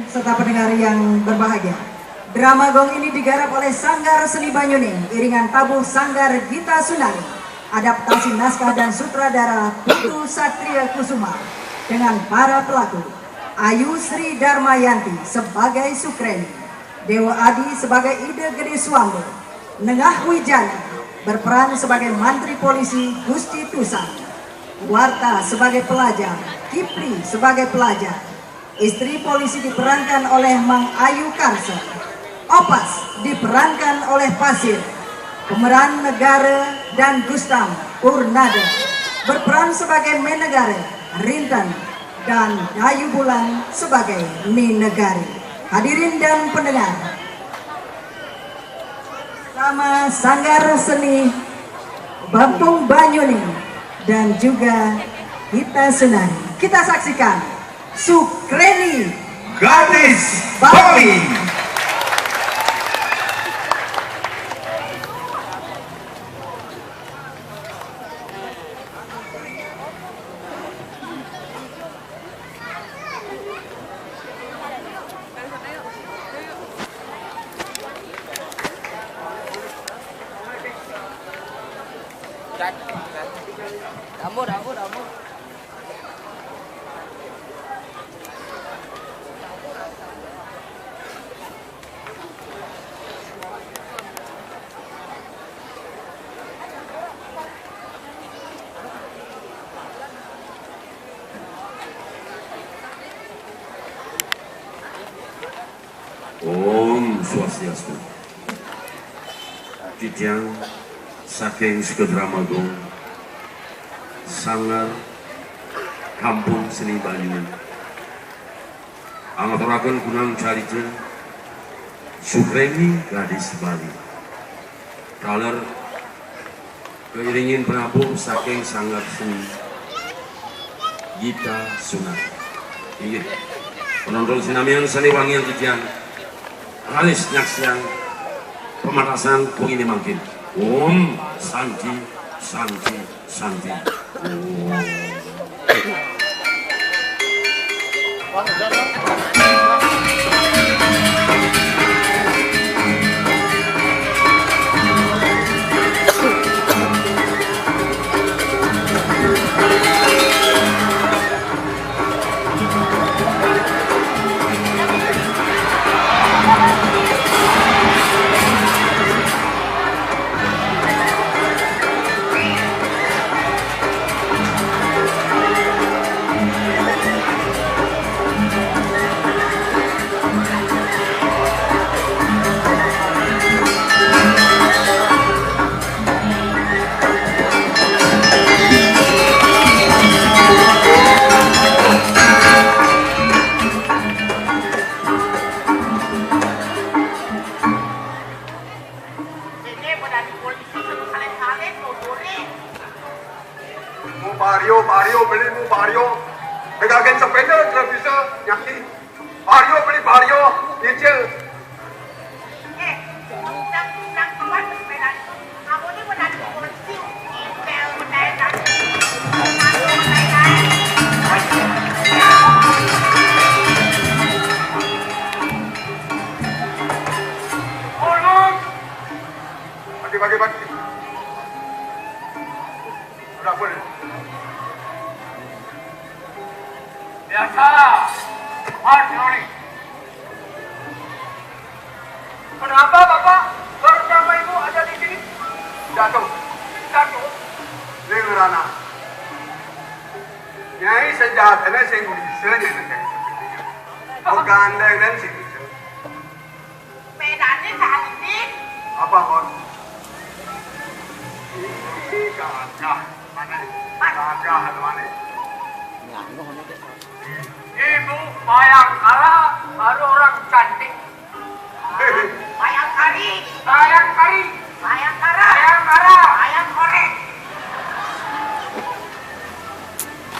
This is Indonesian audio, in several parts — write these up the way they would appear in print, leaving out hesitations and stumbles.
serta pendengar yang berbahagia. Drama Gong ini digarap oleh Sanggar Seni Banyuning, iringan tabuh Sanggar Gita Sunari. Adaptasi naskah dan sutradara Putu Satria Kusuma. Dengan para pelakon Ayu Sri Darmayanti sebagai Sukreni, Dewa Adi sebagai Ide Gede Suambo, Nengah Wijaya berperan sebagai Mantri Polisi Gusti Tusan, Warta sebagai pelajar, Kipri sebagai pelajar, istri polisi diperankan oleh Mang Ayu Karsa, Opas diperankan oleh Pasir, pemeran Negara dan Gustam Purnada berperan sebagai Menegara, Rintan, dan Dayu Bulan sebagai Minegari. Hadirin dan pendengar, sama Sanggar Seni Bampung Banyuning dan juga Gita Sunari, kita saksikan Sukreni Gadis Bali. Damo. Om Swastiastu. Kijang saking Drama Gong Sanggar Kampung Seni Banyuning angaturaken gunang carita Sukreni Gadis Bali kaler keiringin penabuh saking Sanggar Seni Gita Sunari. Inggih penonton sinamian seni wangian kijang halis nyaksian pematasan pengini mangkin. Om Santi Santi Santi. Vario beli Vario, pegagan sepeda tidak bisa nyaki. Vario beli Vario, nyicil. Yang keluar sepeda, kamu ini benar polisi, email benar. Bagi. Udah boleh. Biasa, Arjuni. Kenapa Bapak bersama Ibu ada di sini? Jatuh. Dengarana. Nyai sejatnya sing ulisnya nih. Bukan dan sini. Bedanya saat ini. Apa kon? Gagah, mana? Gagah mana? Ibu Bayangkara baru orang cantik. Bayangkari. Bayangkara. Bayangkorek.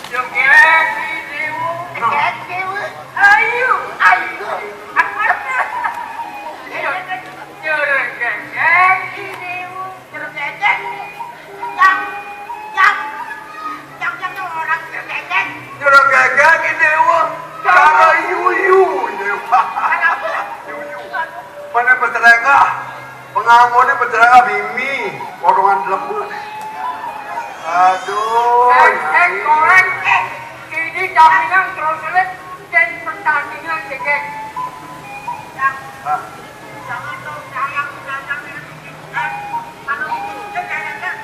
Yung kira si Dewu. Ayu. Nyereng geng si Dewu. Yang orang tergegek. Nyerang gagah ini, wah. Cara iu ngangone penjara bimi, potongan lembu. Aduh, Korek, ini jaminan terus sulit dan pertandingan cekek. Jangan dong, sayang datang kalau itu jangan.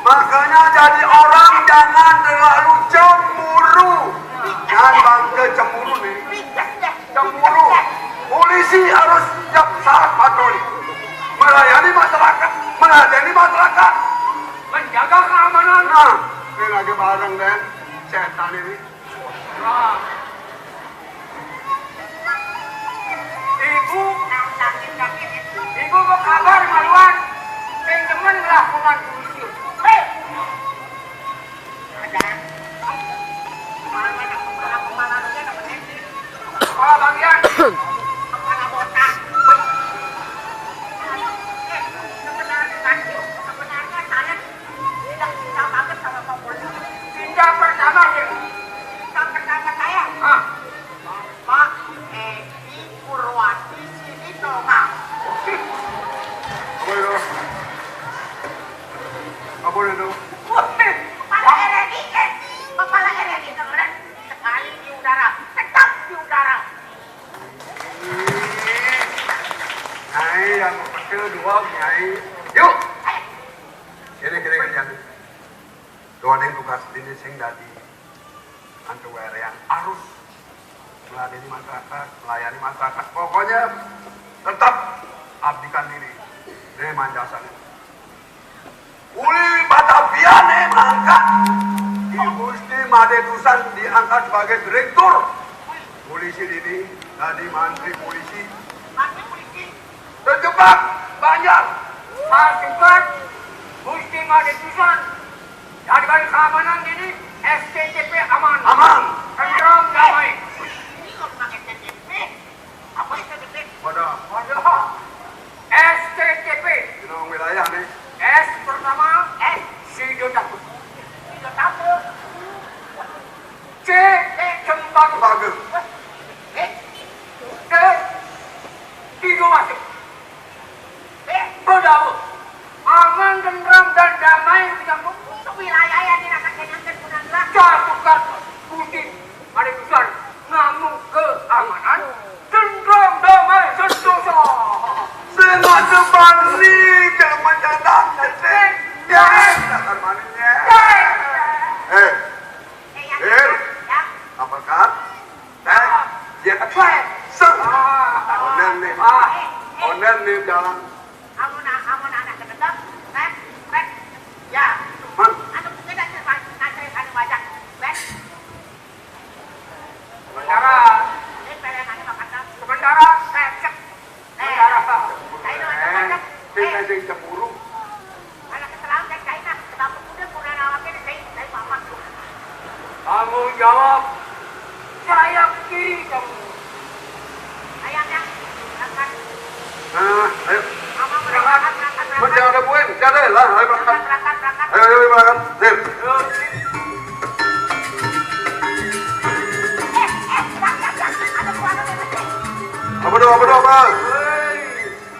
makanya jadi orang jangan terlalu cemburu. Jangan bangga cemburu nih. Cemburu. Polisi harus setiap saat patroli. Melayani masyarakat, melayani masyarakat. Menjaga keamanan. Nah, ini lagi bareng dan setan ini. Nah. Ibu mau kabar maluan. Pinjaman melakukan polisi. Kepala bagian. Kepala botak. Sebenarnya saya tidak cinta banget sama Pak Polisi. Cinta pertama sih. Cinta pertama saya. Ah, Pak Edi Purwati Sinitonga. Apa itu? Apa itu? Kepala RRI, Kepala RRI kemarin sekali di udara, tetap di udara. Nyai yang kecil dua nyai. Yuk. Ini kerjaan. Dua yang tugas ini sing dadi antuwer yang harus melayani masyarakat. Pokoknya tetap abdikan diri. Ini manjasan. Uli Batavia nih mangkat. Di Gusti Made Dusan diangkat sebagai direktur polisi ini tadi menteri polisi. Mati polisi. Terjebak banyak. pasukan Gusti Madetusan. Dari balik keamanan ini STTP aman. Aman. Tentram damai. Ini kok pakai STTP? Apa STTP? Pada STTP. di wilayah nih. S pertama Sido Dapur. Tidak tahu. C Cempaka. Bagus. D Tiga Masuk. Berdaulat. Aman, tentram dan damai menyambung Untuk wilayah yang dirasakan yang terkunanglah. pasukan Gusti Madetusan ngamu keamanan tentram damai sentosa. Semua depan nih jangan mencatat cek. Ya, dasar manisnya. Eh, Ya. apakah? Ya, seng. Onen nih. Onen nih jalan. Kamu nak kebetulan. Ya. Man, Atau mungkin ada banyak. Sementara Ini peleng ada makan. sementara cek. Sementara kita sing cemburu. Anak keterlaluan dan China. Tapi udah pernah nawakin dari mama. tanggung jawab saya kiri kamu. Ayahnya. Akan. Nah, ayo. Mama berangkat. Macam ada buin, ada lah, ayo berangkat. Berangkat. Ayo berangkat. Zil. Ada kuasa dari sini. Apa do, apa?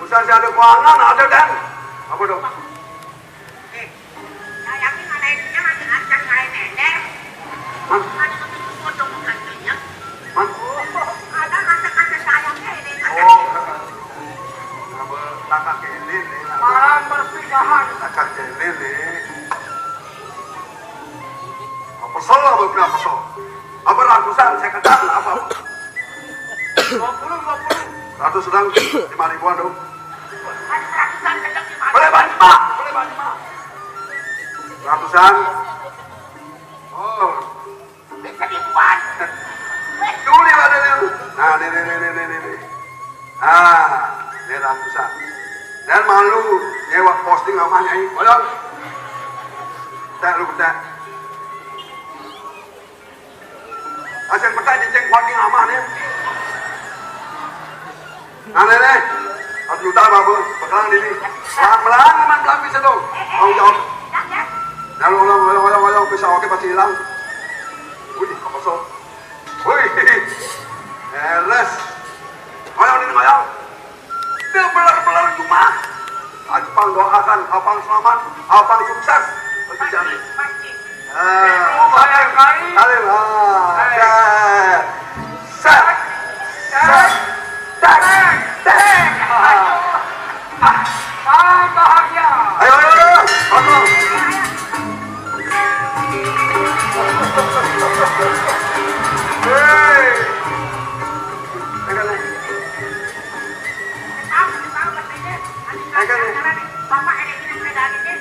Usah ada keuangan, ada dan. Apa do? Yang ini ngalahinnya masih ancang ngalahin nenek. Man, Ada ketemu pocong kantornya. man. Ada kata-kata sayangnya ini. Oh, apa takak ini? Malam perpisahan. Takak ini. Apa salah berapa kesel? Apa ratusan saya katakan apa? 20. Ratus sedang 5.000-an dong. Ada ratusan sedang di mana? Boleh banyak pak, boleh banyak pak. Ratusan. Oh, Bisa dibuat. dulu nih ada nih. Nah, nih. Ah, ini ratusan. Dan malu nyewa posting namanya ini. Bolong. Tak lu tak. Asal petai cek posting namanya. Nah, nih. Harus juta apa? Bakalan ini. Pelan-pelan teman belakang bisa dong. Tanggung jawab. Ya. Lalu ulang bisa oke pasti hilang. Wih, apa so? Wih, eres. Ngoyong ini ngoyong. Dia belar cuma. Abang doakan, abang selamat, abang sukses. Berbicara. Bayar kali. Salim. Set. Salam bahagia. Ayo. Potong. Hei. Bapak ini sepeda ini.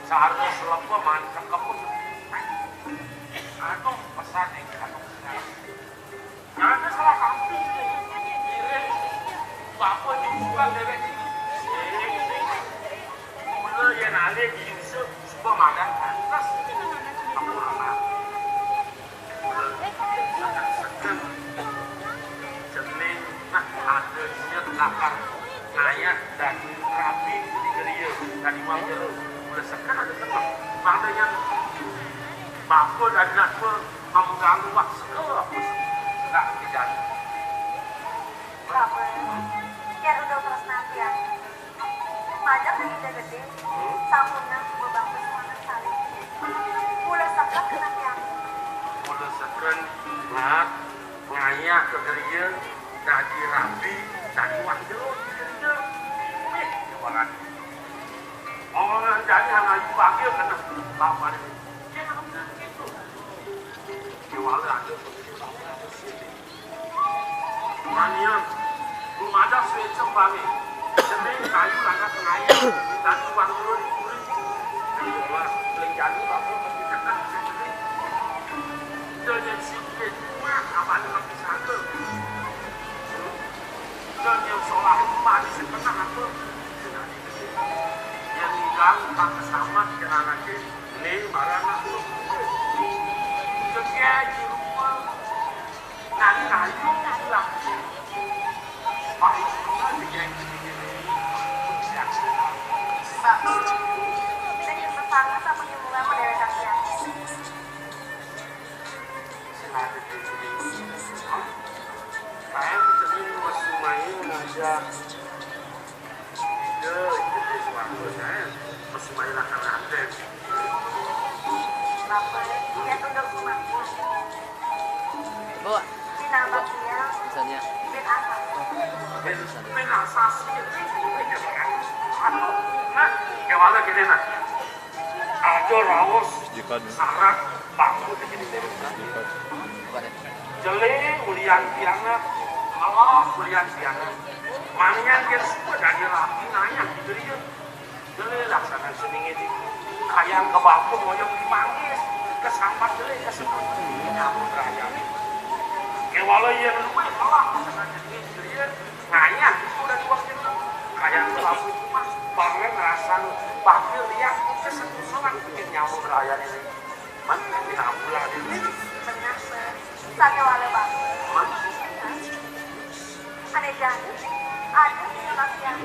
Seharusnya selama mancang kamu aduh pesan nih aduh jangan salah kamu kirim bapak juga dari bener ya nale gini semua makan atas kamu lama sekan jenis nah ada niat lakar ngayat dan rapi di geria dari uang jeruk sekarang ada tempat maknanya bapak dan nafsu mengganggu waktu sekolah nggak tidak Bapak, biar udah terus nanti ya. Majak lagi gede, sampurna berbangku semangat kali. Mulai sekat kena yang. mulai sekarang ngat ngayak ke geria dari rapi dari uang jeruk di geria jualan orang jadi hanya dipanggil karena bapak ini. Jualan ada manian, belum ada switch bangi. Jadi kayu ada pengayu dan uang dulu dikuri. Jualan belanjaan bapak mesti dekat sendiri. Jangan sikit mah apa yang bisa ada. Jangan soal rumah di setengah apa. Yang hilang tak sama dengan lagi ini marah aku jadi di rumah nanti kayu hilang baik semua digeng Pak, kita ingin bersangat apa hubungan sama Dewi Kasian? senada di sini saya sering masuk main aja jadi suatu saya masih main akan ada Bapak, dia tunduk rumah. Bawa. Di nama dia, Misalnya. bin apa? mengasasi nah gimana gini nah ada rawos sarak bambu begini jeli ulian tiangnya Allah ulian tiangnya manian dia semua dari rapi nanya gitu dia jeli laksana seningnya di kayang ke bambu mau yang dimanggis kesampat jeli kesempat nyamuk raya walau yang luwe malah jadi dia ngayat udah dua kilo kayak lalu itu mah banget ngerasan pakil lihat kesetusunan bikin nyamuk raya ini mana di ampula ini Ternyata sakit wale bang. Aneh jangan ada yang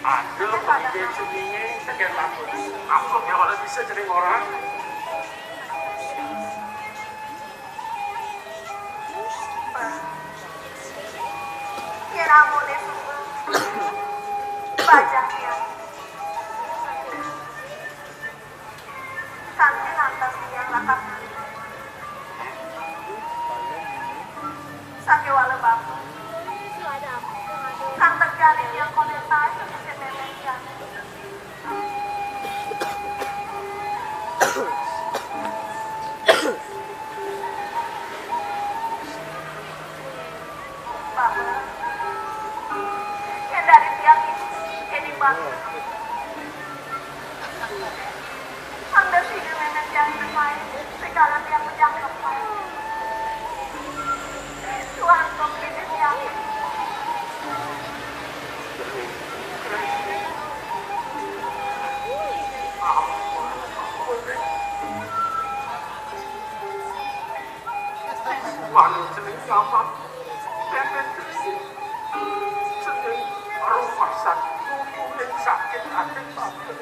ada ide seninya sekian lama apa yang walau bisa jadi orang kira mau deh bajaknya kantin lantas yang lakap sakit wale bang. Kan terjadi yang komentar ke Indonesia. Bahwa yang dari tiang ini banget. Anda sih dengan yang lain segala tiang menjangkau. Tuhan komplit tiang. Wanu seneng gampang dan seneng rumah sakit sakit hati bapak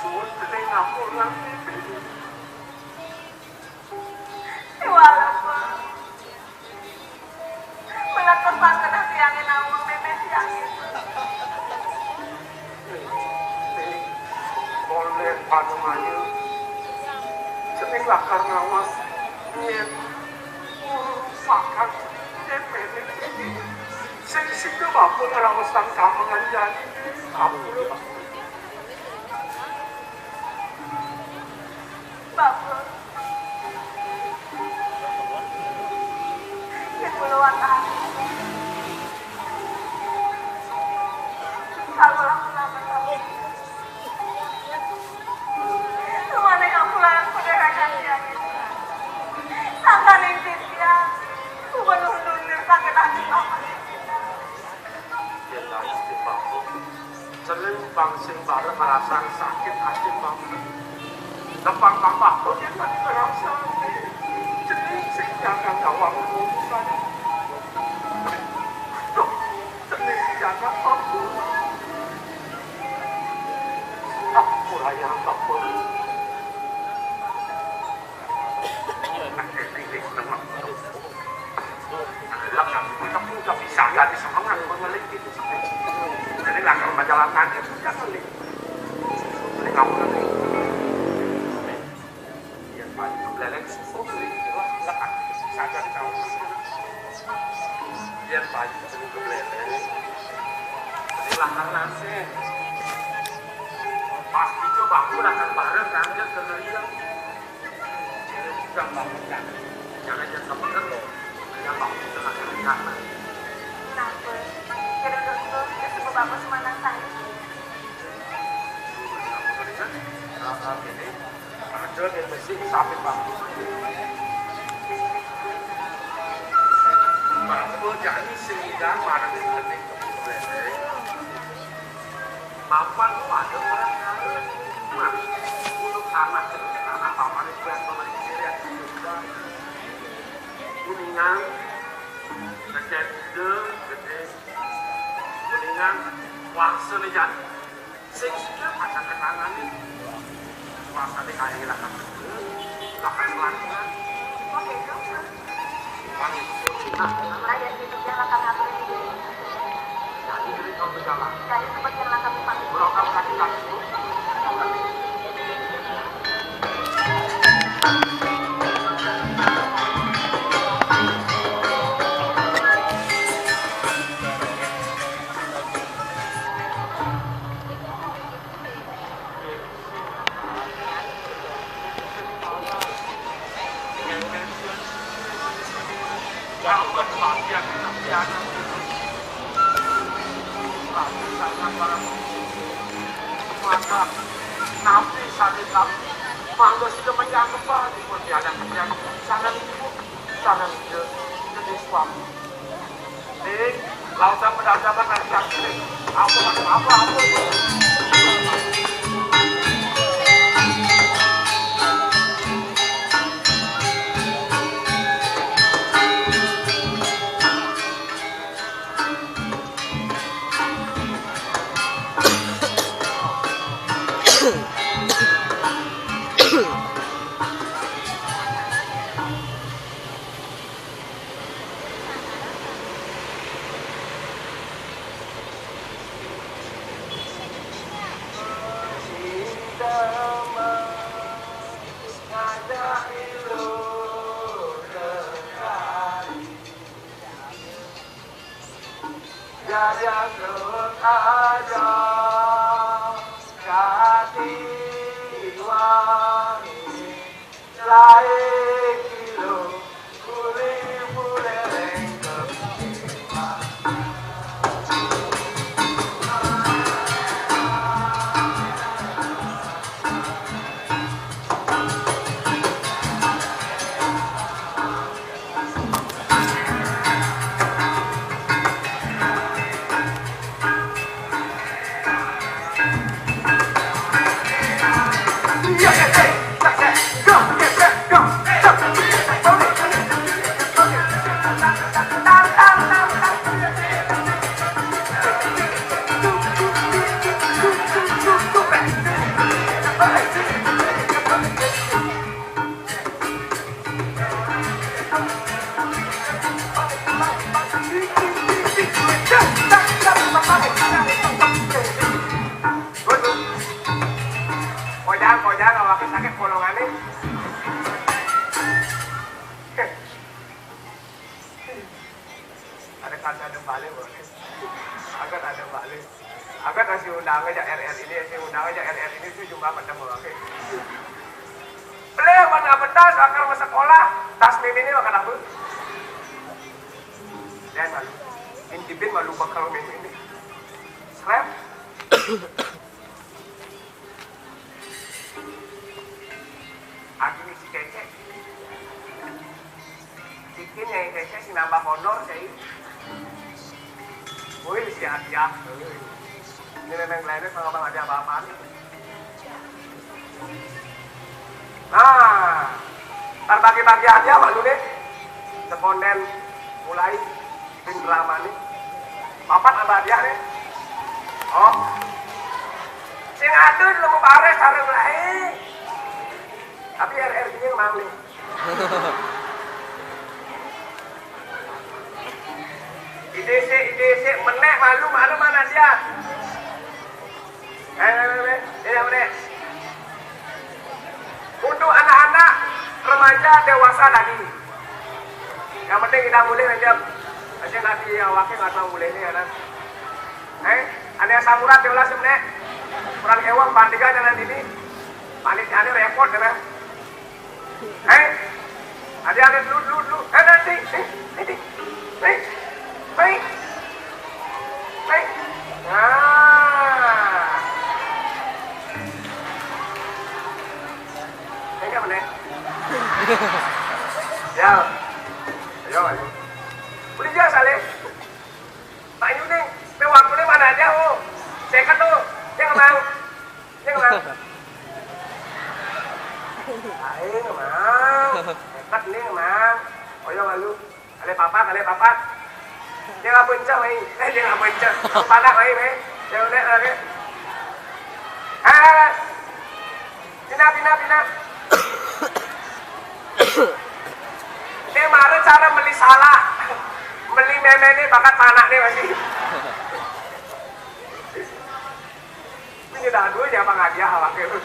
sulit seneng ngapur lagi Walaupun melakukan pasangan yang nawang memes yang itu. oleh panemanya seneng lakar ngawas niat makan DPD sing ke bapak ngerawasan kamangan jadi apa Bapak yang puluhan tahun kalau lama-lama tahu kemana yang pulang yang perderakan dia sangka limpit dia gubernur-gubernur sakit hati bapak yang lain di bapak sering bangsing bareng ngerasain sakit hati bapak Lempang bapak dia tadi merasa jadi sing jangan gawang urusan jadi jangan apa aku rayang bapak lakar kita bisa jadi semangat mengelik itu jadi lakar majalah tadi jangan nih jadi kamu nanti yang paling beleleng susu lakar saja di kamu yang paling beleleng jadi lakar nanti pasti coba aku akan bareng kangen kenerian jadi bukan bangun kangen jangan jangan bener yang bangun dengan kangen kenapa jadi dokter dia sebab bapak semangat saya ada yang mesti sampai bagus bapak jadi sehingga marah dengan kemudian bapak itu ada orang kaya untuk anak paman itu yang memiliki yang juga kuningan gede kuningan wangsa lihat sing sudah macam kenangan ini kuasa di kaya hilang lakan selanjutnya oke dokter wangi saya hidup yang akan ngatur ini jadi dari kau berjalan dari seperti yang akan dipanggil berokam kaki-kaki itu mata nabi saling nabi mangga sudah menyangkut di perjalanan menyangkut sangat ibu sangat jadi suami nih lautan pedagang dari kaki apa Kojang awak sakit polongannya. Ada kata balik boleh. Agak ada balik. Agak kasih undang aja RR ini, sih cuma pada mau pakai. Beli mana betas akan ke sekolah, tas mimi ini makan apa? Jangan malu. Intipin malu bakal mimi ini. Serem. Aku ini si kece. Bikin yang kece si nambah honor saya. Wih si hadiah. Ini neneng lainnya sama bang ada apa-apa. Nah, terbagi-bagi hadiah malu nih. Seponden mulai bikin drama nih. Papat apa hadiah nih? Oh, sing adun lemu bares sareng lain. Tapi RR ini yang mau nih. IDC menek malu mana dia? Menek. Untuk anak-anak remaja dewasa lagi. Yang penting kita boleh aja nanti wakil nggak tahu boleh nih anak. Ada samurat diolah sebenarnya. Kurang ewang pandiga jalan ini. Pandiga repot kan? Ada dulu. Nanti. Baik. Nah. Ini apa nih? Ya. Ayo. Udah jelas Ale. Pak ini nih, waktunya mana aja oh. Cekat tuh. Dia nggak mau. Ayo nggak mau. Cekat nih nggak mau. Oh ya malu. Ale papat. Dia nggak bencang main. Dia nggak bencang. Panak main. Ya udah lagi. Pina. Dia marah cara beli salah. Beli meme ini bakat panak nih masih. Ini dah dua ya bang hadiah awak itu.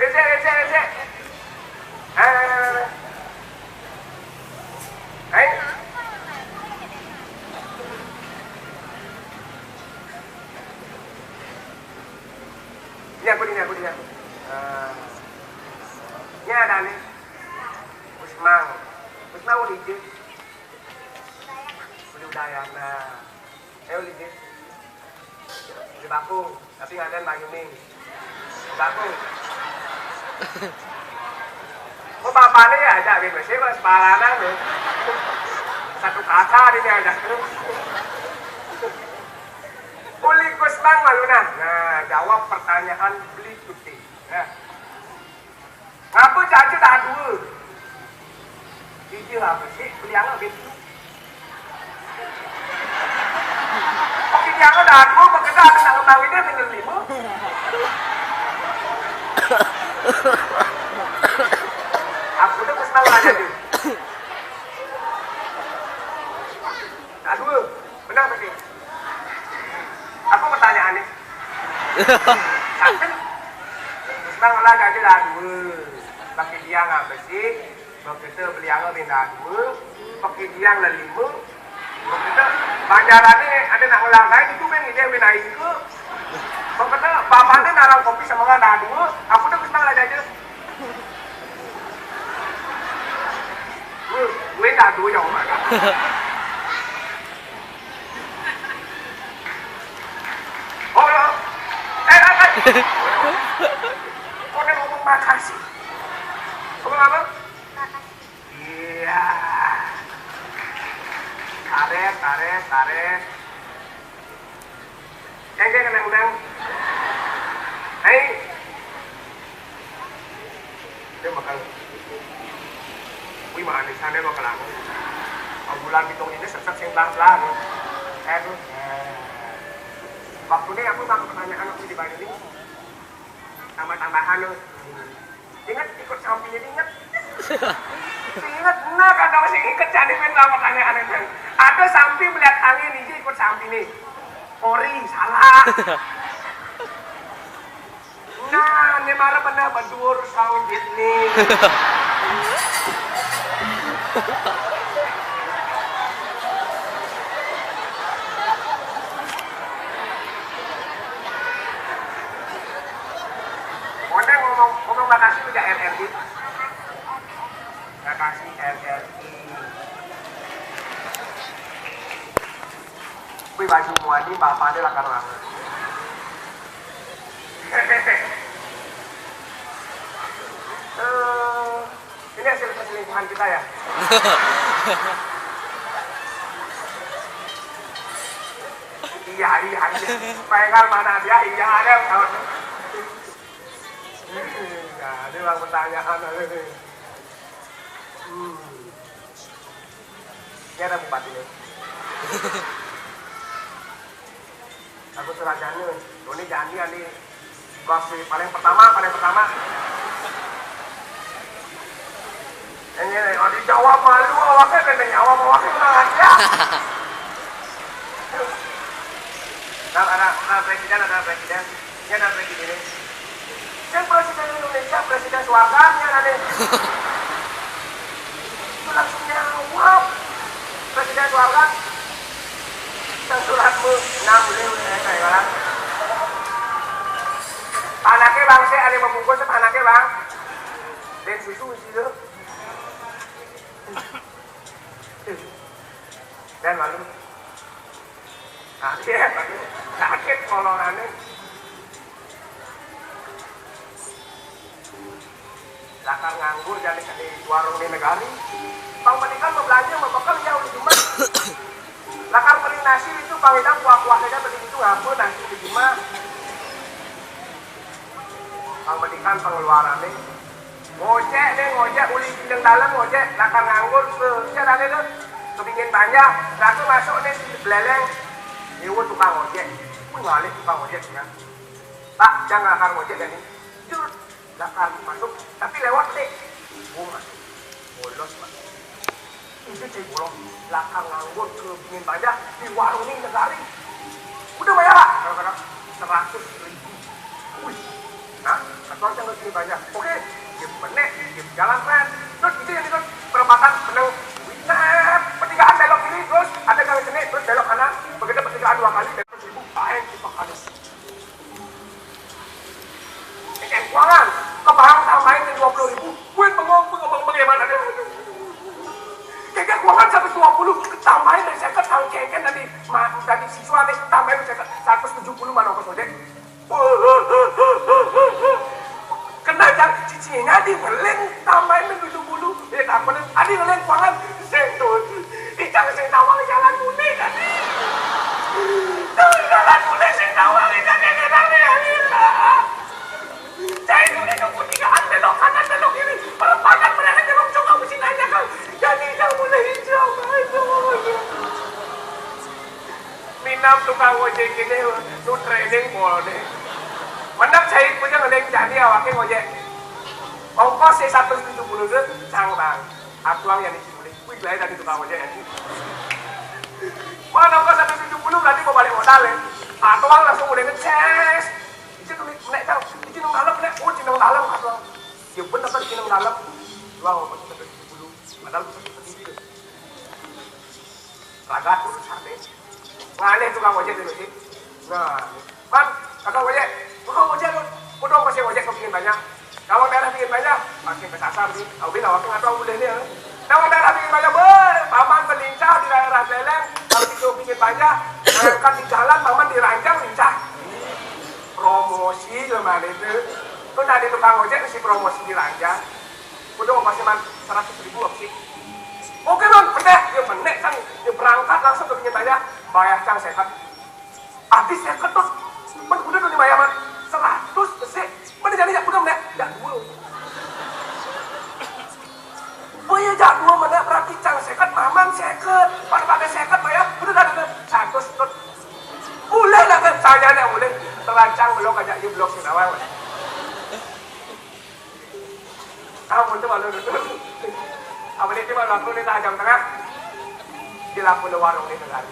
Ece. Ini aku. Ini ada nih. Usmang udah ije. Udah nah. Ayo ije. Di Bakung, tapi ngaden Bang Yuning. Di Bakung. Kok bapaknya ya aja gitu sih, mas palanan tuh. Satu kakak ini aja. Uli Kusman Maluna. Nah, jawab pertanyaan beli cuti. Ya. Ngapa caca dah dua? Hiji apa sih? Beli yang lebih. Oke, yang dah dua, bekerja ada nak ngembang ini dengan lima. Aku tuh Kusman aja tuh. Dah dua, benar betul. Apa pertanyaannya? Sakit. Kusman olah jadi dah dua. Pakai dia ngapa sih? Begitu beli yang lebih dah dua. Pakai dia lah lima. Begitu banjarannya ada nak ulang lain itu kan dia benaik ke. Begitu bapaknya narang kopi sama nggak dah dua. Aku tuh Kusman aja. Gue dah dua yang mana? Oh, kok dia ngomong makasih? Ngomong apa? Iya. Tarik. Yang dia kena undang. Hei. Dia makan. Wih, makan di sana bakal aku. Bulan hitung ini sesat sing belang-belang. Tuh. Waktu ini aku bakal pertanyaan aku di Bali ini. Tambah-tambahan loh. Ingat ikut sampingnya ingat. Ingat benar kata masih ingat jadi benar pertanyaan itu. Ada samping melihat angin ini ikut samping nih. Ori salah. Nah, ini malah benar berdur sound nih. Ngomong makasih udah RRI. Makasih RRI. Wih baju muadi bapak dia lakar banget. Ini hasil perselingkuhan kita ya. Iya. Pengal mana dia? Iya ada kawan. Nah, ini bang pertanyaan ini. Ini ada bupati nih. Aku surat janji, ini janji nih. Kasih paling pertama. Ini kalau dijawab malu, awaknya kena jawab awaknya kurang aja. Ada presiden. Ini ada presiden ini. Kan presiden Indonesia, presiden suarganya ada. Itu langsung jawab. Presiden suarga. Kita suratmu 6 beliau kayak orang. Anaknya bang, saya ada yang membungkus sama anaknya bang. Dan susu itu. Dan lalu. Sakit kolongannya. Lakar nganggur jadi di warung di negari. Bang Pendikan mau belanja mau bekal jauh di Juma. Lakar beli nasi itu Bang Idam kuah-kuah saja beli itu ngapa nasi di Juma. Bang Pendikan pengeluarannya. Ngojek uli bidang dalam ngojek. Lakar nganggur saya ada tuh kepingin banyak. Lalu masuk nih beleleng. Ini tukang ngojek. Balik tukang ngojek ya. Pak jangan lakar ngojek dan ini. Lakar masuk, tapi lewat deh. Masuk, bolos pak. Itu cek bolong, lakar nganggur ke pingin banyak di warung ini negari. Udah bayar pak? Kadang-kadang 100.000. Wih, nah, satu orang yang pingin banyak. Oke, dia benek, dia jalan keren. Terus itu yang itu perempatan menang. Nah, pertigaan belok kiri, terus ada kali sini, terus belok kanan. Begitu pertigaan 2 kali, dan 100.000. Pahen, kita kanan. Keuangan, kebarang tambahin ke 20.000. Gue bengong bagaimana dia. Kayak keuangan sampai 20, tambahin dari saya ketang keken tadi siswa nih, tambahin dari 170. 70 mana ongkos ojek. Kena jam cicinya di ngeleng tambahin 70. Apa nih? Adi ngeleng kuangan sentul. Icang sing tawang jalan kuning kan. Tuh jalan kuning sing tawang icang kenane ya. Cai dulu itu kutigaan belok kanan belok kiri. Perempatan mereka jeruk coba mesti nanya kan. Jadi icang mulai hijau. Minam tukang ojek ini nu training boleh. Mendap cai punya ngeleng jadi awake ngojek. Ongkos 170 itu sang bang. Atuang yang dicimuli. Wih lain tadi tukang ojek ya. Mana ongkos 170 berarti mau balik modal ya. Atuang langsung udah ngeces. Itu naik tahu. Itu nang dalam naik. Oh cinang dalam atuang. Ya bener kan cinang dalam. Tuang ongkos 170. Padahal seperti itu. Ragat urus hati. Ngalih tukang ojek dulu sih. Nah, kan kakak ojek. Tukang ojek lu. Udah masih ojek kepingin banyak. Kalau daerah bikin banyak, makin kesasar sih. Kalau bilang waktu nggak tahu boleh nih. Kalau daerah bikin banyak, paman melincah di daerah Beleng. Kalau itu bikin banyak, angkat di jalan, paman diranjang lincah. Promosi gimana itu? Itu tadi tukang ojek mesti promosi diranjang. Udah masih 100.000 sih. Oke non, bener, dia bener kan, dia berangkat langsung ke bikin banyak. Bayar cang sehat. Habis sehat tuh, udah tuh dibayar man 100 besek. Mana jadi jak pulang nek? Jak dua. Oh iya jak dua mana berarti cang seket, mamang seket. Pada pakai seket bayar, udah dah ada 100 tot. Boleh lah kan? Saya nak boleh. Terancang belum ajak di blok sini awal. Kamu tu malu dulu. Apa ni cuma laku ni tak jam tengah. Di laku di warung ni negara.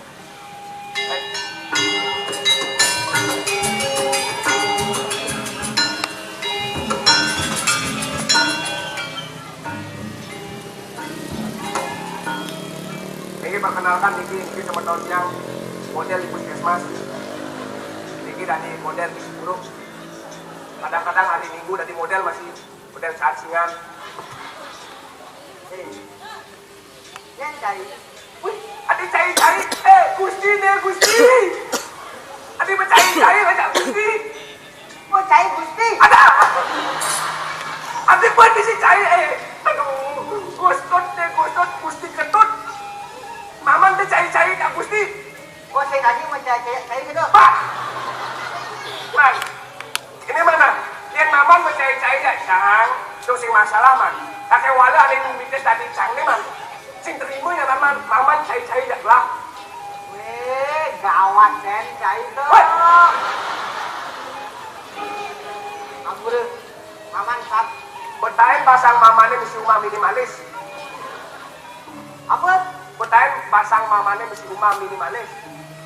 Ini perkenalkan Niki teman-teman yang model di puskesmas. Niki dari model di burung. Kadang-kadang hari Minggu dari model masih model cacingan. Yang cari. Wih, adik cari-cari. Gusti nih, Gusti. Adik mencari-cari aja Gusti. Mau cari Gusti? Ada apa? Adik buat di sini cari. Aduh, Gustot deh, Gustot, Gusti ketut. Maman tuh cari-cari Kak Gusti. Oh saya tadi mau cari gitu. Pak! Man, ini mana? Lihat Maman mau cari-cari ya, Cang. Itu sing masalah, Man. Kakek wala ada yang mikir tadi Cang nih, Man. Sing terima ya, Maman cari-cari ya, lah. Weh, gawat kan cari tuh. Woi! Ampun, Maman sap. Betain pasang Mamannya mesti rumah minimalis. Apa? Betain pasang Mamannya mesti rumah minimalis.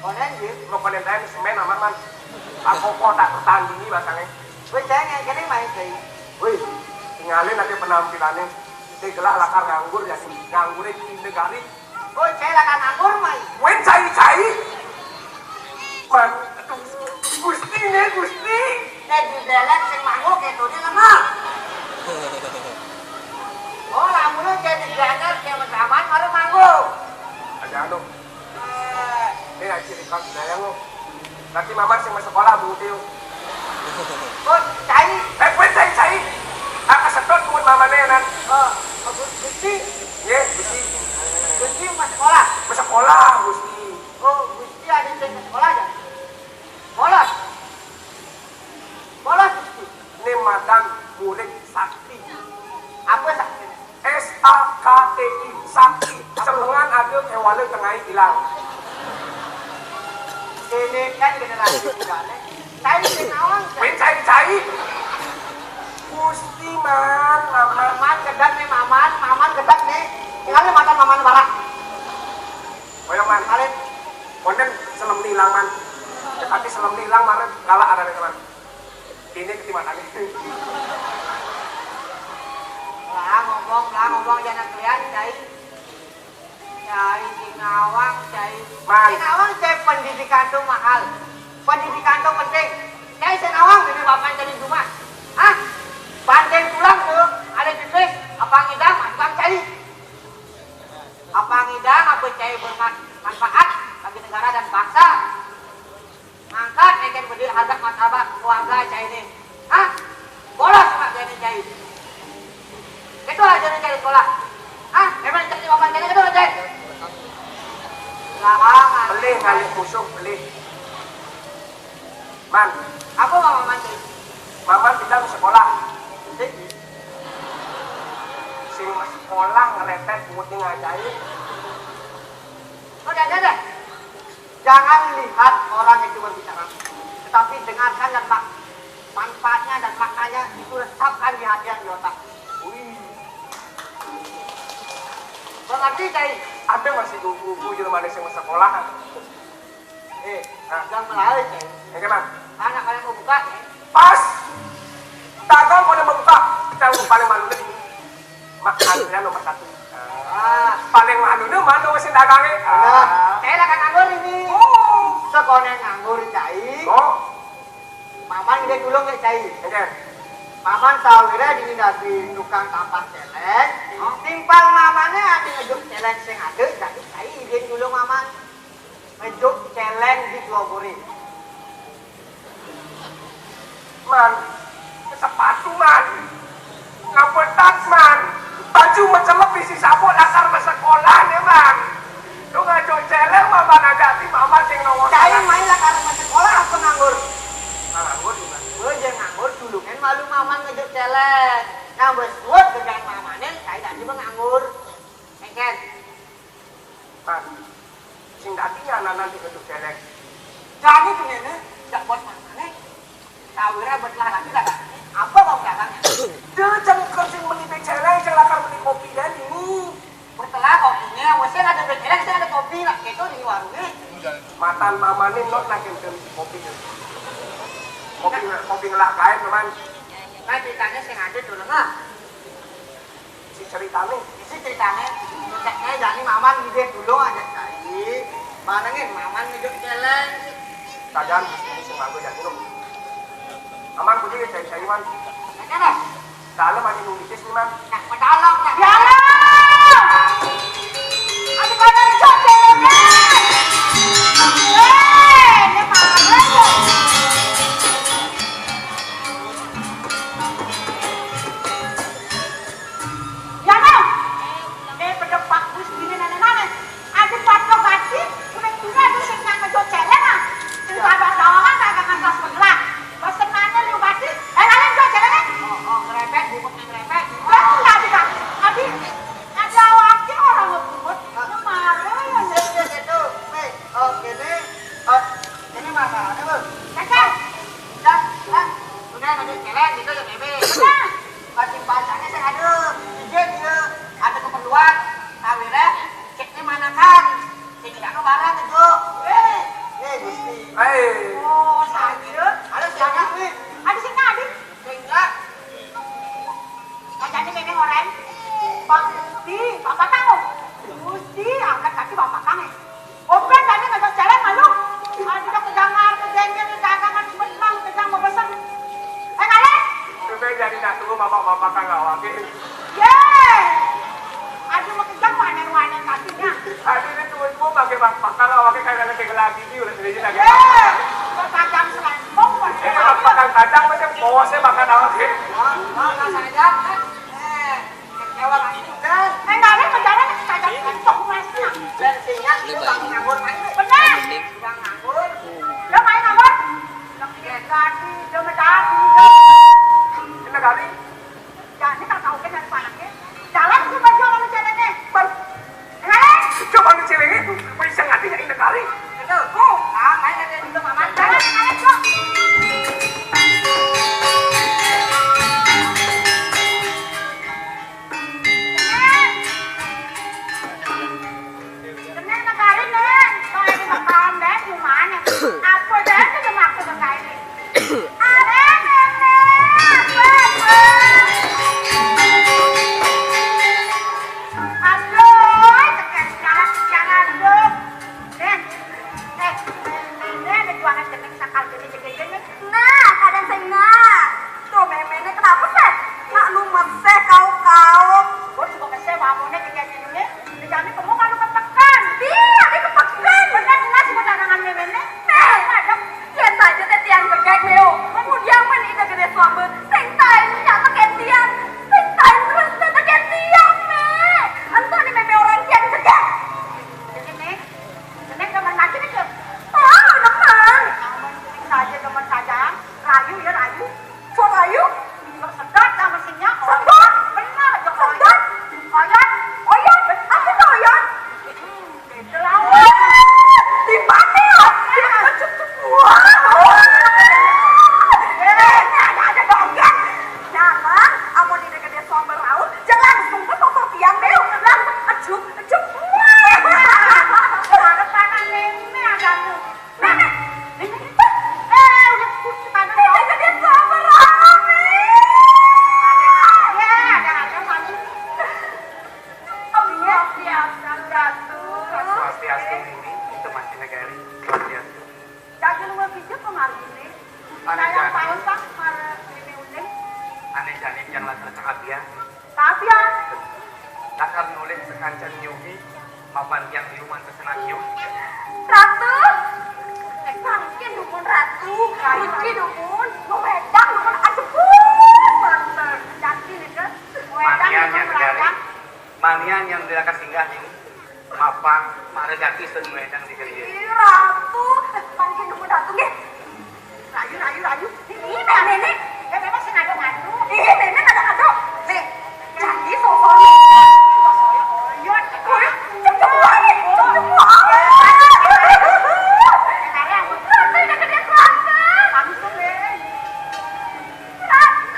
Konen sih. Pokoknya tanya semen sama Man. Aku kok tak tertandingi pasangnya. Weh, saya ngene main sih. Wih, tinggalin nanti penampilannya. Dia gelak lakar nganggur ya sih. Nganggurnya di negari. Oh, saya lakan anggur main. Wen cai-cai. Man, aduh, Gusti nih, Gusti. Nek di dalan sing manguk itu dia lemah. Oh, lamun jadi granat kayak mesaman baru manggung. Ada anu. Ini ngaji rekam sayang lo. Nanti Maman sing masuk sekolah butil. Oh, cari. Wen cai-cai. Aku sedot buat Mamannya nan. Oh, Gusti. Ye, Gusti. Gusti masuk sekolah. Masuk sekolah, Gusti. Oh, Gusti ada yang ke sekolah aja. Bolos. Bolos Gusti. Ini mantan murid sakti. Apa sakti? SAKTI, sakti. Selengan ada kewala tengah hilang. Ini kan generasi muda nih. Saya di Nawang. Wen cai-cai. Gusti man, Maman kedak nih, Maman kedak nih. Tinggalnya makan Maman barak. Koyong man, Kalian konten selam nilang man. Tapi selam nilang mana kalah ada teman. Ini ketimbang ini. lah ngomong jangan kalian cai. Cai di Nawang, cai. Man. Di Nawang cai pendidikan tuh mahal. Pendidikan tuh penting. Cai di Nawang ini bapak jadi cuma. Hah? Bandeng pulang tuh ada jenis apa ngidang, apa cai. Apa ngidang, apa cai bermanfaat bagi negara dan bangsa. Angkat, naikin berdiri. harga martabat keluarga cai ini. Hah? Bolos mak jadi cai. Itu aja nih cari sekolah. Hah? Memang cari makan cai itu cai. Larangan. Beli kali musuh beli. Man, Aku mau maman cai. Maman tidak ke sekolah. Sing sekolah ngerepet putih ngajain. Oh, deh. Jangan lihat orang itu berbicara, tetapi dengarkan dan manfaatnya dan maknanya itu resapkan di hati dan di otak. Berarti cai. Ada masih buku di mana sing sekolah. Nah, Jangan melalui cai. ya kan? Anak kalian mau buka, cai. Pas. Dagang pada membuka. Kita paling malu nih. Makannya nomor 1. Paling malu nih mana mesin dagangnya. Saya akan nganggur ini. Sekolah nganggur cai. Oh, Maman dia dulu nggak cai. oke. Maman sawira di dari tukang tampak celeng. Timpal mamannya ada ngejuk celeng sing ada, jadi cai dia dulu maman ngejuk celeng di Globuri. Man, sepatu man. Ngapet tas man. Baju macam lebih si sabut akar masa sekolah nih man. Lu ngajak celeng mama ngajak mama sing nongol. Cai main lah karena masih sekolah apa nganggur? Nganggur juga. Jangan nganggur dulu kan malu maman ngejuk celeng. Yang bersuat dengan mamanya, cai tadi nganggur. Kan? Man, sing datinya nanti ngajak celeng. Jadi gimana? Tak buat mamanya. Sawira betlah lagi lah kan? Apa mau belakangnya? Dia jangan kerja beli celeng, jangan akan beli kopi dan ini. Setelah kopinya, wesnya ada beceleng, saya ada kopi lah. Itu di warungnya. Matan mama nih not nak si kopi. Kopi ngelak kain teman. Nah ceritanya saya ngadu dulu nggak? Si ceritanya. Isi ceritanya, ceritanya jadi maman gede dulu aja cari. Mana nih maman ngejuk celeng. Kajian ini sing manggo jadi lu. Aman kudu ya cari man. Nah kan? Dalam ada nulis nih man. Nah pedalong nah. Ya Allah! Ada pada ngejuk celengnya. Ini marah ya. Ya no. Pedepak bus gini nenek-nenek. Ada patok hati, udah juga ada sing ngejuk celeng ah. Sing ada dawangan kagak ngantos begelak. Bosen mana lu bati? Kalian jual celengnya? Oh, ngerepet, bubuk ngerepet. Lah, tadi kan. Abi, ada wakil orang ngebut. Marah ya. Gitu. Nih, gini. Ini masalahnya, Bu. Kakak. Udah ngejuk celeng gitu ya, Bebe. Benar. Pasti bahasanya saya ada. Dia ada keperluan. Sawira, ceknya mana kan? Sini kan barang ngejuk. Gusti. Oh, saya. Ada siapa nih? Ada sih tadi. Enggak. Jadi memang orang. Pak Gusti, Bapak tahu. Gusti, angkat kaki Bapak kami. Open tadi ngejuk celeng malu. Ada kejangan, kejenjen, dagangan sebentar, kejang mau pesan. Kalian? Bebe jadi nak tunggu bapak-bapak kan nggak wakil. Yeay. Ada mau kejang wanen kakinya. Tadi ini tunggu pakai bapak kan nggak wakil kayak ada lagi nih udah sendiri lagi. Yeay. Berkacang selempong. Ini makan kacang macam bosnya makan awak sih. Nggak saja. Kecewa lagi juga. Kalian menjalan kacang selempong masnya. Bensinnya itu bang nganggur main. Benar. Bang nganggur. Dia main nganggur. Dia tadi, dia medali. Ini kali. Jadi tak tahu kan dari panaknya. Jalan ke baju orang celengnya. Kalian? Coba nih cewek itu bisa ngerti ya ini kali. Itu. Main aja dulu mama. Jalan kalian kok. Kenapa nakarin nen? Kalau lagi makan deh gimana? Apa deh itu maksud kayak ini? Ada nenek. Aduh, jalan dong. Swastiastu ini itu masih negara Swastiastu. Jadi lu mau pijat kemarin ini. Ane Saya jadi. pasak para ini unik. Ane jani yang latar cakapia. Tapi ya, Lakar nulis sekancan nyuhi mapan yang diuman kesenang nyuh. Ratu. Mungkin dukun Ratu. Mungkin dukun. Mau wedang dukun ajepun. Mantan. Jadi nih kan. Wedang Manian dukun yang negara. wedang. Manian yang dilakas singgah ini. Mapang marejaki sun wedang di geria. Ih, Ratu. Mungkin dukun Ratu nih. Rayu. Ini nenek. Ya memang sengaja ngadu. Ih, nenek ngadu. Nih. Jadi sosonya. Sosonya oyot. Cembuan nih. Cembuan. Ratu udah gede keluarga. Langsung deh. Ratu.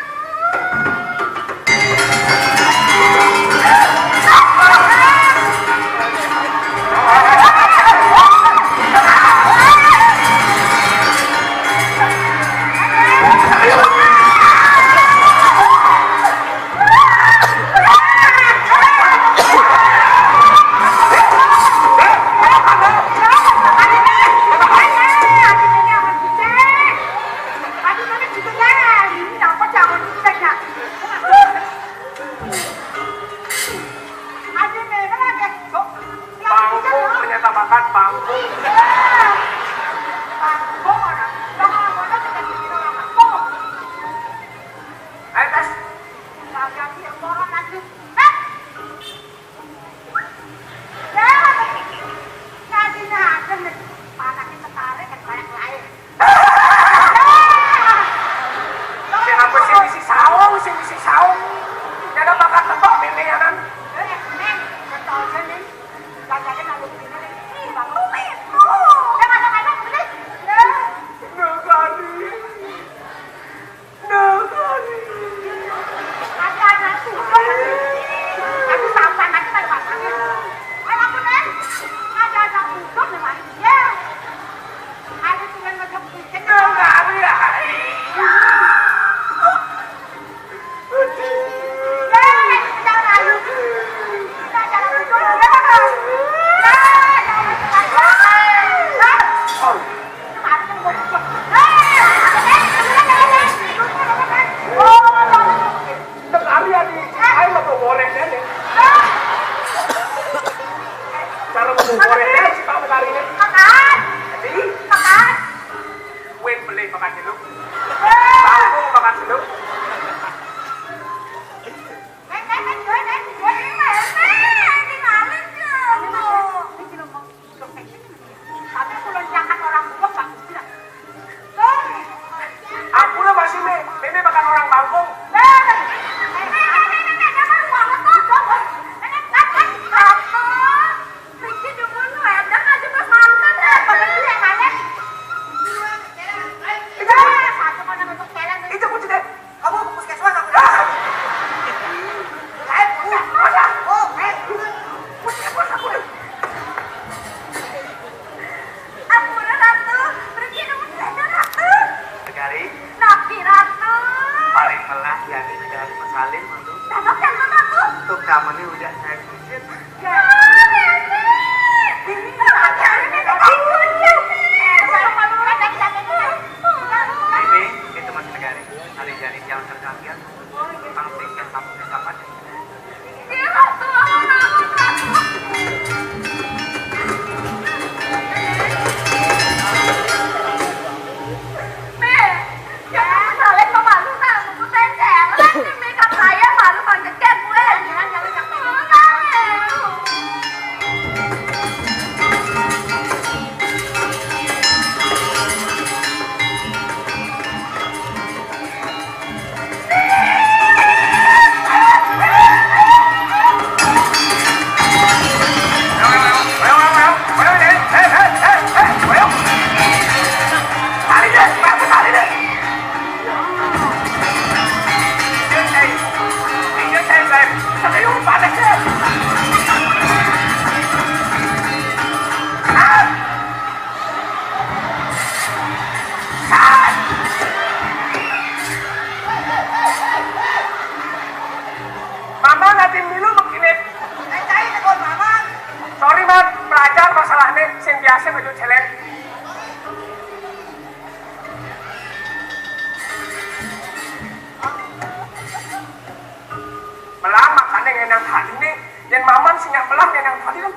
Panggung menyatakan panggung. Ayo tes. Siapa sih misi saung. Ada bakat tetok ini ya kan. Cara memborengnya si Pak Menari ini. Jadi, wait beli makan dulu. Panggung makan dulu. Aku lah masih meme makan orang panggung. Itu kunci deh. Kamu puskesmas aku dah. Puskesmas aku deh. Negari paling melah ya di negari Masalin mantu. Tuh kamu ini udah saya kusir. Ini itu masih negari. Hari jadi yang terkalian. Pangting yang sampai kapan? nih sing biasa ngajak celeng. Melang makanya ngenang hati nih, yang maman sing yang melang ngenang hati kan.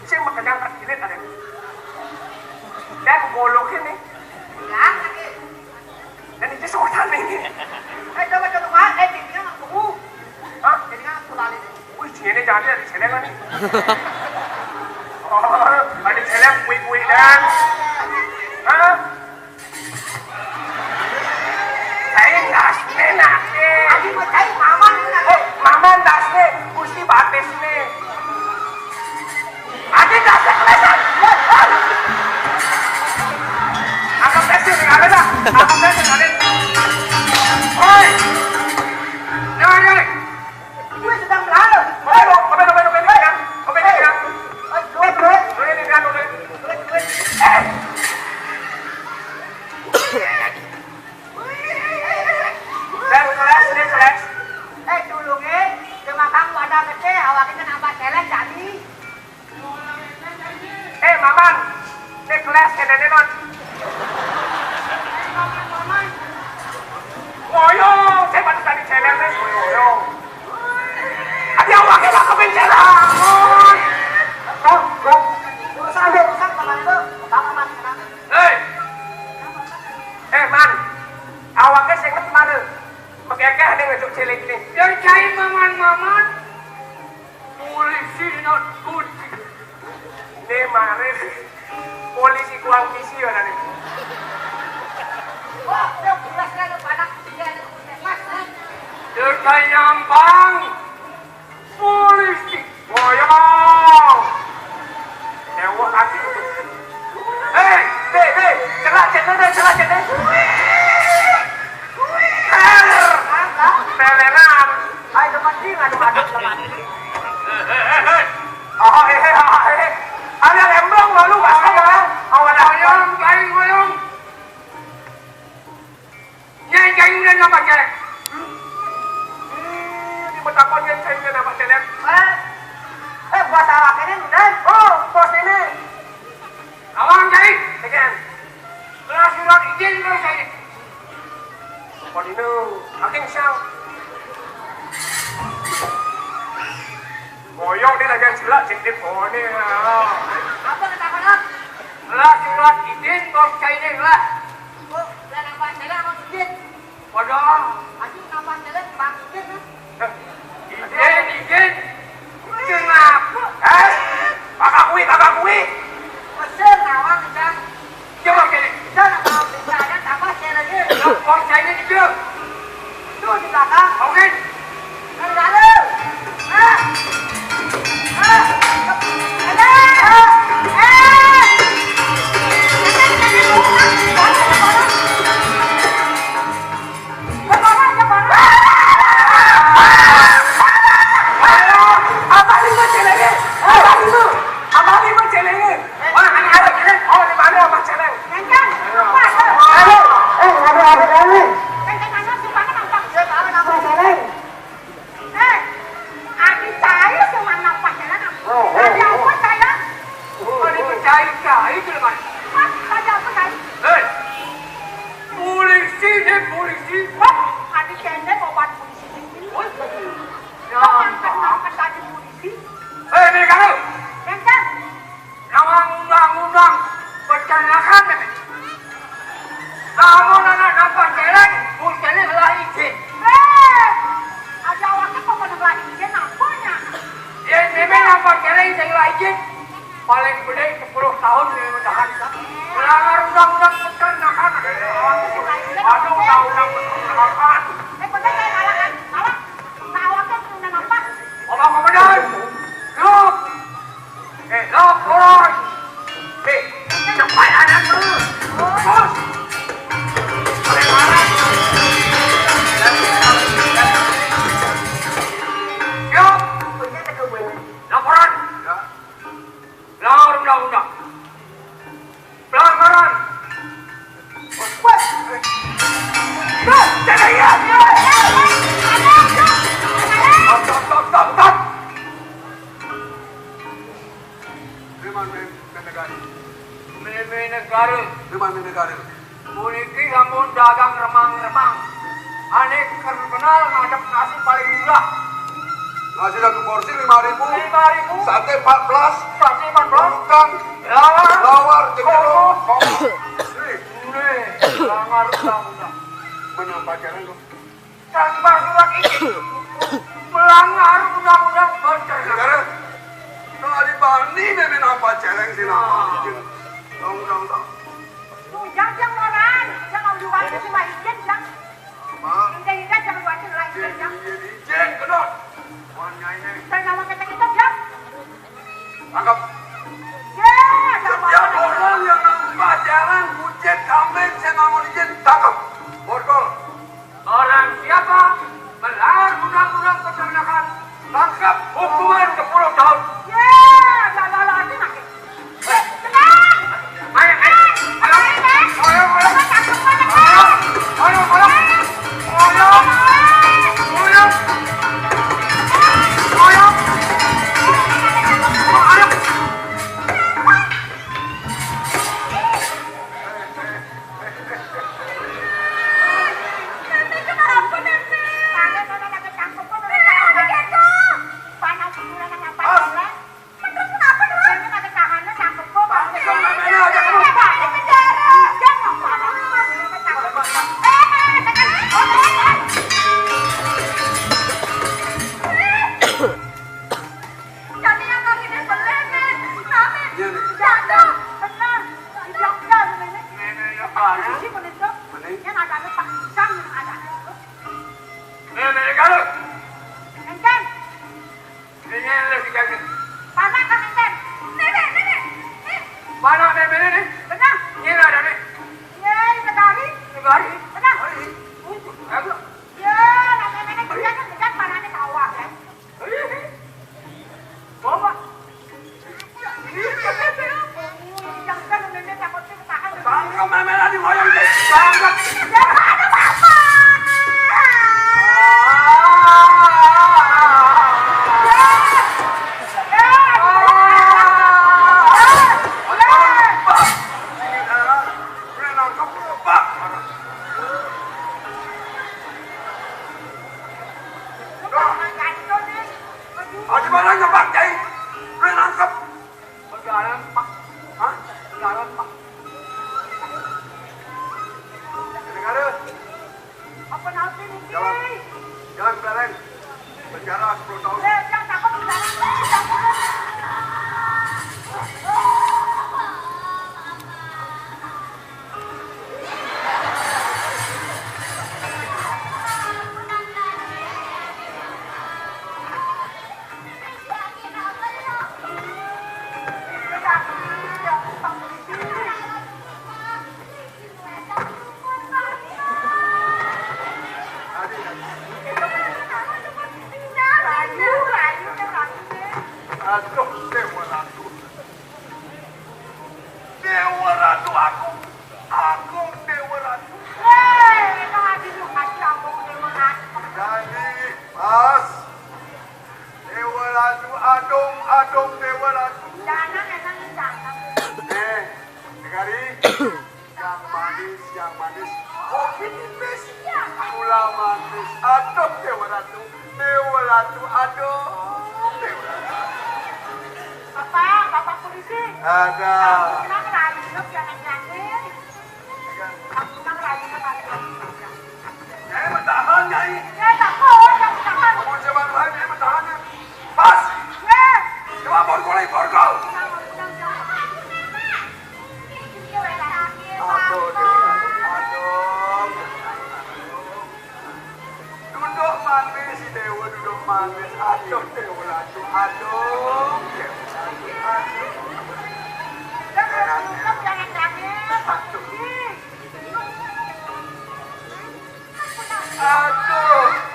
Sing makanya tak kilit ada. Dan golokin nih. Bilang lagi. Dan itu sotan nih. Coba tinggal nggak kuku. Hah? Jadi nggak kembali. Wih, ini jadi ada celeng kan nih. Oh, ada celeng kui-kui dan. Hah? Saya dasne nake. Tadi mau cari mama nih. Maman dasne, mesti batis nih. Adi dasne kelesan. Angkat tesnya nih, ada dah. Angkat tesnya ada. Oi, jangan. Gue sedang berlalu. Tulungin, cuma kamu ada gede, awak kita nambah celeng jadi. Maman, ini kelas kedene non. Woyong, saya bantu tadi celeng nih, woyong. Adi awaknya lah kebenceran. Urusan teman itu, kamu masih kenapa? Man, awaknya saya ngerti mana? Makanya ada ngajak celeng ini. Yang cai maman polisi not good. Ini marin polisi kuang kisi ya tadi. Wah, udah jelas kan anak dia ada kelas kan? Dekai nambang polisi. Woyong, dewa kaki itu. Celak cendek. Pelenan. Ayo teman dia ngadu teman. Ada lemblong lalu pasti kan? Awal Wayong. Nyai udah nama cek. Di betakon yang saya nama celeng. Buat awak ini udah. Oh, bos ini. Awang cai. Tekan. Surat izin kalau saya. Kau ini, aking siang. Boyong dia lagi celak cendip. Oh ni. Apa kata kanak? Surat izin kalau saya ini lah. Oh, udah nambah celeng mau sedikit. Waduh. Aduh nambah celeng bang sedikit. Izin. Kenapa? Kakak kui. Pesan awak kita. Coba kini. Kita nak mau bicara tambah celengnya. Kalau saya ini juga. Tuh di belakang. Oke. Dari dalam. Paling gede 10 tahun dari mendahan. Melanggar undang-undang peternakan. Aduh, undang-undang peternakan. Bapak Komandan, stop. Stop, turun. Cepat anak dulu. Terus. Siap. Laporan. Pelanggar undang-undang. Pelanggaran. Stop. Memang negara. Meme negara. Di mana negara? Puniki lamun dagang remang-remang. Ane terkenal ngadep nasi paling murah. Nasi satu porsi 5.000. 5.000. Sate 14. Sate 14. Udang. Lawar. Cekiro. Nih. Langar udang-udang. Menambah jalan kok. Tanpa surat ini. Melanggar undang-undang Negara. Nah, di Bani meme nampak celeng sih nama. Dong. Jangan orang, jangan luar itu mah izin jangan. Apa? Indah jangan luar itu lah izin jangan. Ijen kedot. Wanya ini. Saya nama kita jangan. Anggap. Ya, Setiap orang yang nampak jalan bujet kambing saya nggak mau izin tangkap. Borgol. Orang siapa melanggar undang-undang peternakan tangkap hukuman 10 tahun. Ya, jangan lagi makin. Tenang. Ayo. Mana meme ini? Benar. Ini ada nih. Ya, negari. Negari. Benar. Ayo. Ya, namanya kerjaan panahnya sawah kan. Bawa. Jangan nenek takutnya ketahan. Tangkap meme lagi ngoyong deh. Tangkap. Ya, ada apa? Di mana ngebak jai? Lu nangkep. Perjalanan Pak. Hah? Perjalanan Pak. Negara. Apa nanti nih? Jangan beleng. Penjara 10 tahun. Jangan takut jangan. Aduh, Dewa Ratu. Dewa Ratu aku. Aku Dewa Ratu. Jadi, Mas. Dewa Ratu, adong Dewa Ratu. Negari. Yang manis. Kopi tipis. Gula manis. Adong Dewa Ratu. Dewa Ratu, adong Dewa Ratu. Bapak polisi. Ada. Kenapa lagi jangan yakin? Kenapa lagi Nyai bertahan, Nyai. Ya takut, jangan. Mau coba dulu, Nyai bertahan. Pas. Ya. Coba borgol. Duduk manis si Dewa, duduk manis. Aduh, Dewa Ratu, aduh. Jangan yakin, Pak polisi.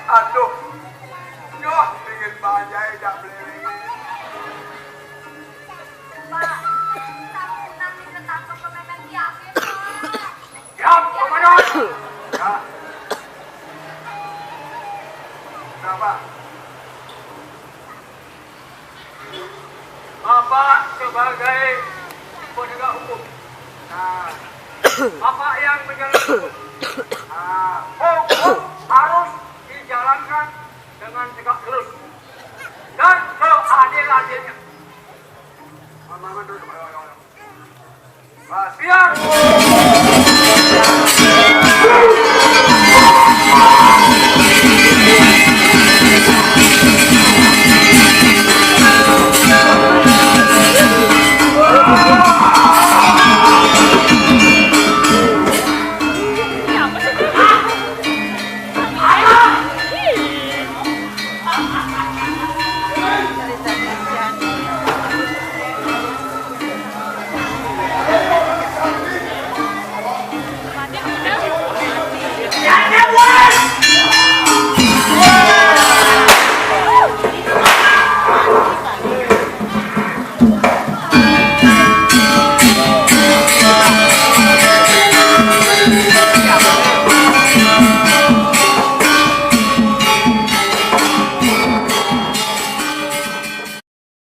Aduh. Yoh, ingin banjai tak beli. penegak hukum. Nah, Bapak yang menjalankan hukum. Nah, hukum harus dijalankan dengan tegak lurus dan seadil-adilnya. Siap.